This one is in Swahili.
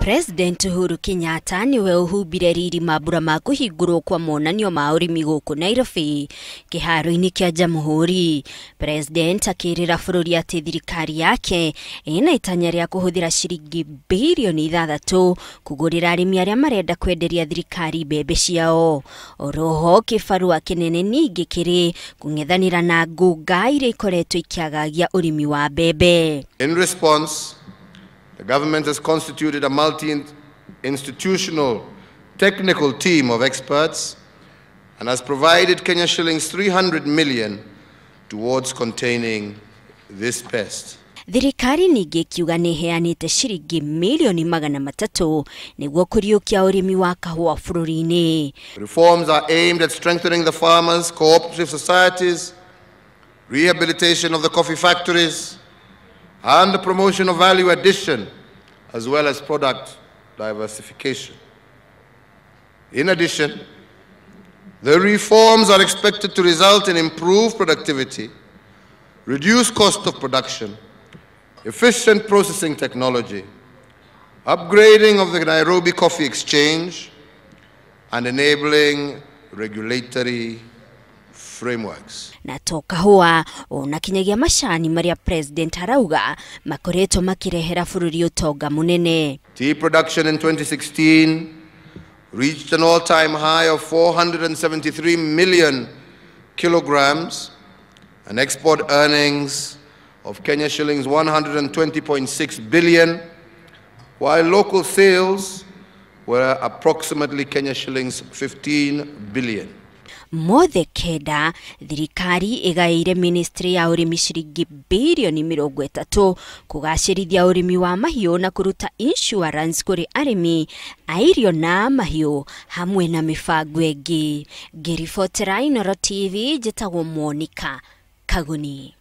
President Uhuru Kenyatta niwe uhumbire riri mambura ma kuhingurwo kwa monanio ma urimi guku Nairobi kiharo-ini kia Jamhuri. President akirira bururi ati thirikari yake ina itanya ria kuhuthira shilingi bilioni ithathatu kugurira arimi aria marenda kwenderia thirikari mbembe ciao. Oroho kibarua kinene ningi kiri kung'ethanira na ngunga iria ikoretwo ikiagagia urimi wa mbembe. In response, the government has constituted a multi-institutional technical team of experts and has provided Kenya shillings 300 million towards containing this pest. Thirikari ningi kiuga ni heanite shilingi milioni 300 niguo kuriukia urimi wa kahua bururi-ini. Reforms are aimed at strengthening the farmers, cooperative societies, rehabilitation of the coffee factories, and the promotion of value addition, as well as product diversification. In addition, the reforms are expected to result in improved productivity, reduced cost of production, efficient processing technology, upgrading of the Nairobi Coffee Exchange, and enabling regulatory frameworks. Na toka hua onakinyagia mashani maria president arauga makoretwo makirehera bururi utonga munene. Tea production in 2016 reached an all-time high of 473 million kilograms and export earnings of Kenya shillings 120.6 billion, while local sales were approximately Kenya shillings 15 billion. Mothe kenda thirikari igaire ministry ya urimi shilingi bilioni 30 kugacirithia urimi wa mahiu na kuruta insurance kuri arimi airio na mahiu hamwe na mibango ingi. Ngiribotera Inooro TV njitagwo Monica Kaguni.